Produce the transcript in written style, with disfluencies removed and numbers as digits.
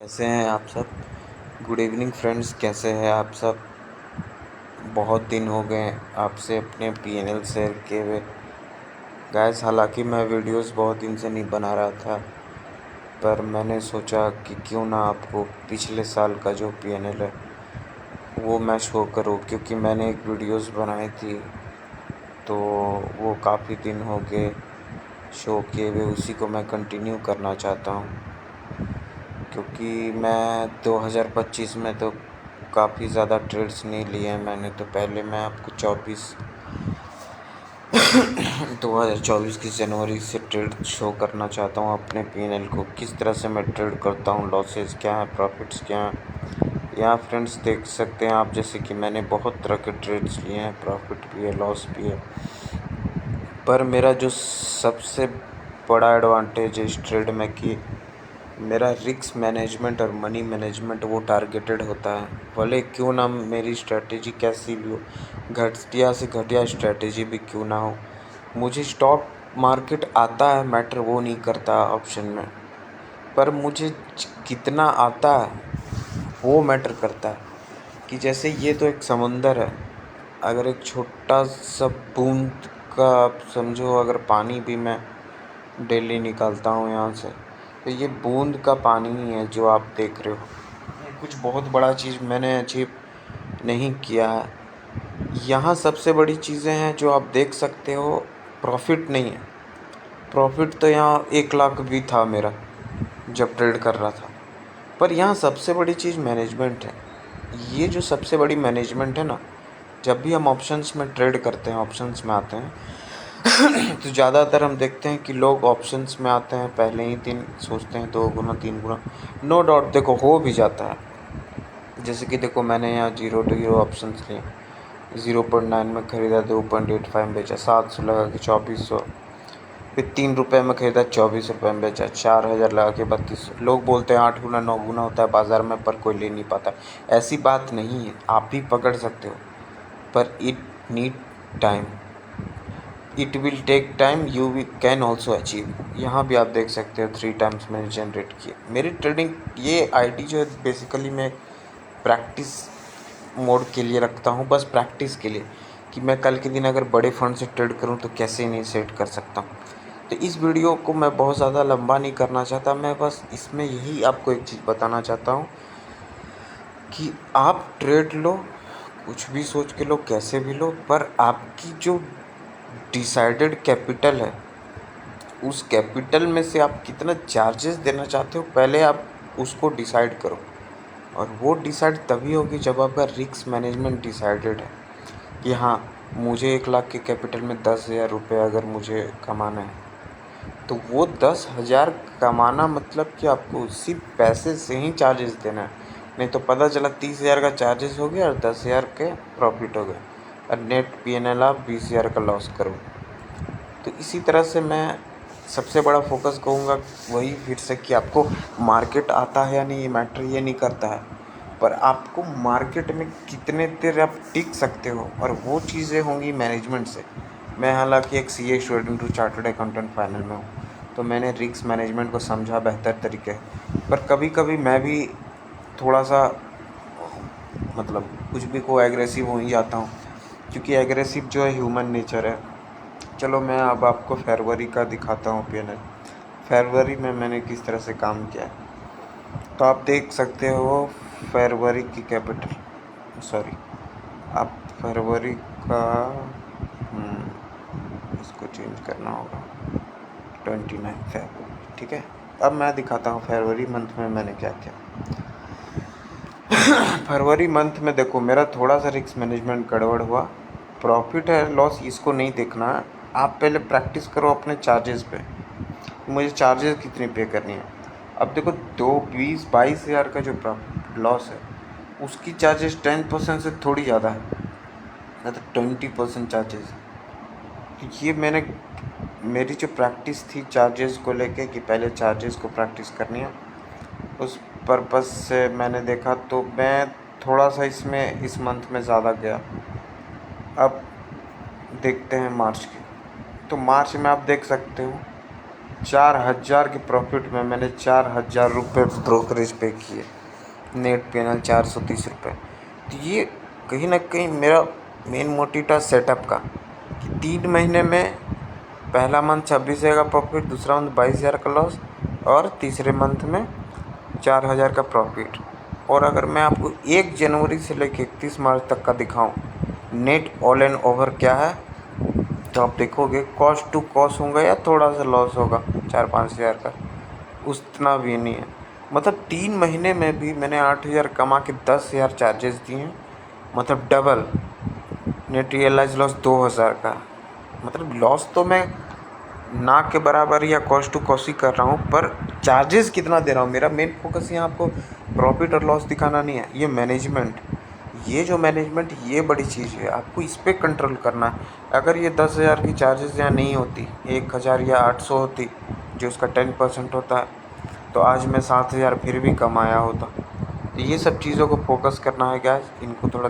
कैसे हैं आप सब। गुड इवनिंग फ्रेंड्स, कैसे हैं आप सब। बहुत दिन हो गए आपसे अपने पीएनएल शेयर किए हुए गाइस। हालांकि मैं वीडियोस बहुत दिन से नहीं बना रहा था, पर मैंने सोचा कि क्यों ना आपको पिछले साल का जो पीएनएल है वो मैं शो करूं, क्योंकि मैंने एक वीडियोस बनाई थी तो वो काफ़ी दिन हो गए शो किए हुए, उसी को मैं कंटिन्यू करना चाहता हूं। क्योंकि मैं 2025 में तो काफ़ी ज़्यादा ट्रेड्स नहीं लिए हैं मैंने, तो पहले मैं आपको 2024 की जनवरी से ट्रेड शो करना चाहता हूँ अपने पीएनएल को, किस तरह से मैं ट्रेड करता हूँ, लॉसेस क्या हैं, प्रॉफिट्स क्या हैं। यहाँ फ्रेंड्स देख सकते हैं आप, जैसे कि मैंने बहुत तरह के ट्रेड्स लिए हैं, प्रॉफिट भी है लॉस भी है। पर मेरा जो सबसे बड़ा एडवांटेज है इस ट्रेड में कि मेरा रिस्क मैनेजमेंट और मनी मैनेजमेंट वो टारगेटेड होता है। भले क्यों ना मेरी स्ट्रैटेजी कैसी भी हो, घटिया से घटिया स्ट्रैटेजी भी क्यों ना हो, मुझे स्टॉक मार्केट आता है, मैटर वो नहीं करता ऑप्शन में, पर मुझे कितना आता है वो मैटर करता है। कि जैसे ये तो एक समंदर है, अगर एक छोटा सा बूंद का आप समझो, अगर पानी भी मैं डेली निकालता हूँ यहाँ से, तो ये बूंद का पानी ही है जो आप देख रहे हो। ये कुछ बहुत बड़ा चीज़ मैंने अचीव नहीं किया है। यहाँ सबसे बड़ी चीज़ें हैं जो आप देख सकते हो, प्रॉफिट नहीं है। प्रॉफिट तो यहाँ 1 लाख भी था मेरा जब ट्रेड कर रहा था, पर यहाँ सबसे बड़ी चीज़ मैनेजमेंट है। ये जो सबसे बड़ी मैनेजमेंट है ना, जब भी हम ऑप्शंस में ट्रेड करते हैं, ऑप्शंस में आते हैं तो ज़्यादातर हम देखते हैं कि लोग ऑप्शंस में आते हैं, पहले ही दिन सोचते हैं 2 गुना 3 गुना, नो डाउट देखो हो भी जाता है। जैसे कि देखो मैंने यहाँ 0 to 0 ऑप्शंस लिए, 0.9 में ख़रीदा, 2.85 में बेचा, 700 लगा के 2400, फिर 3 रुपये में ख़रीदा, 24 रुपये में बेचा, 4000 लगा के 3200। लोग बोलते हैं 8 गुना 9 गुना होता है बाज़ार में, पर कोई ले नहीं पाता। ऐसी बात नहीं है, आप भी पकड़ सकते हो, पर it need time, it will take time, you we can also achieve. यहाँ भी आप देख सकते हो 3 टाइम्स मैंने जनरेट किए। मेरी ट्रेडिंग ये आईडी जो है बेसिकली मैं प्रैक्टिस मोड के लिए रखता हूँ, बस प्रैक्टिस के लिए, कि मैं कल के दिन अगर बड़े फंड से ट्रेड करूँ तो कैसे नहीं सेट कर सकता हूँ। तो इस वीडियो को मैं बहुत ज़्यादा लंबा नहीं करना चाहता, मैं बस इसमें यही आपको एक चीज़ बताना चाहता हूँ कि आप ट्रेड लो, कुछ भी सोच के लो, कैसे भी लो, पर आपकी जो डिसाइडेड कैपिटल है, उस कैपिटल में से आप कितना चार्जेस देना चाहते हो, पहले आप उसको डिसाइड करो। और वो डिसाइड तभी होगी जब आपका रिस्क मैनेजमेंट डिसाइडेड है कि हाँ, मुझे 1 लाख के कैपिटल में 10,000 रुपये अगर मुझे कमाना है, तो वो 10,000 कमाना मतलब कि आपको उसी पैसे से ही चार्जेस देना है। नहीं तो पता चला 30,000 का चार्जेस हो गया और 10,000 के प्रॉफिट हो गए, और नेट पीएनएल आप 20,000 का लॉस करो। तो इसी तरह से मैं सबसे बड़ा फोकस कहूँगा वही फिर से कि आपको मार्केट आता है या नहीं, ये मैटर ये नहीं करता है, पर आपको मार्केट में कितने देर आप टिक सकते हो, और वो चीज़ें होंगी मैनेजमेंट से। मैं हालांकि एक सीए स्टूडेंट हूँ, चार्टर्ड अकाउंटेंट फाइनल में हूँ, तो मैंने रिस्क मैनेजमेंट को समझा बेहतर तरीके, पर कभी कभी मैं भी थोड़ा सा मतलब कुछ भी को एग्रेसिव हो ही जाता हूँ, क्योंकि एग्रेसिव जो है ह्यूमन नेचर है। चलो मैं अब आपको फरवरी का दिखाता हूँ पीएनएल। फरवरी में मैंने किस तरह से काम किया है, तो आप देख सकते हो फरवरी की कैपिटल, सॉरी आप फरवरी का इसको चेंज करना होगा 29 फरवरी, ठीक है। अब मैं दिखाता हूँ फरवरी मंथ में मैंने क्या किया। फरवरी मंथ में देखो मेरा थोड़ा सा रिस्क मैनेजमेंट गड़बड़ हुआ। प्रॉफिट है लॉस इसको नहीं देखना है, आप पहले प्रैक्टिस करो अपने चार्जेस पे, मुझे चार्जेस कितनी पे करनी है। अब देखो 22,000 का जो प्रॉफिट लॉस है, उसकी चार्जेस 10% से थोड़ी ज़्यादा है, मतलब 20% चार्जेस। तो ये मेरी जो प्रैक्टिस थी चार्जेस को लेके कि पहले चार्जेस को प्रैक्टिस करनी है, उस पर्पस से मैंने देखा, तो मैं थोड़ा सा इसमें इस मंथ में ज़्यादा गया। अब देखते हैं मार्च की, तो मार्च में आप देख सकते हो 4,000 के प्रॉफिट में मैंने 4,000 रुपये ब्रोकरेज पे किए, नेट पेनल 430 रुपये। तो ये कहीं ना कहीं मेरा मेन मोटिव था सेटअप का कि 3 महीने में पहला मंथ 26,000 का प्रॉफिट, दूसरा मंथ 22,000 का लॉस और तीसरे मंथ में 4,000 का प्रॉफिट। और अगर मैं आपको 1 जनवरी से लेकर 31 मार्च तक का दिखाऊं नेट ऑल एंड ओवर क्या है, तो आप देखोगे कॉस्ट टू कॉस्ट होगा या थोड़ा सा लॉस होगा 4-5 हज़ार का, उतना भी नहीं है। मतलब 3 महीने में भी मैंने 8,000 कमा के 10,000 चार्जेस दिए हैं, मतलब डबल। नेट रियलाइज लॉस 2,000 का, मतलब लॉस तो मैं ना के बराबर या कॉस्ट टू कॉस्ट ही कर रहा हूँ, पर चार्जेस कितना दे रहा हूँ। मेरा मेन फोकस यहाँ आपको प्रॉफिट और लॉस दिखाना नहीं है, ये मैनेजमेंट, ये जो मैनेजमेंट ये बड़ी चीज़ है, आपको इस पर कंट्रोल करना है। अगर ये 10,000 की चार्जेस यहाँ नहीं होती, 1,000 या 800 होती जो उसका 10% होता है, तो आज मैं 7,000 फिर भी कमाया होता। तो ये सब चीज़ों को फोकस करना है गैस, इनको थोड़ा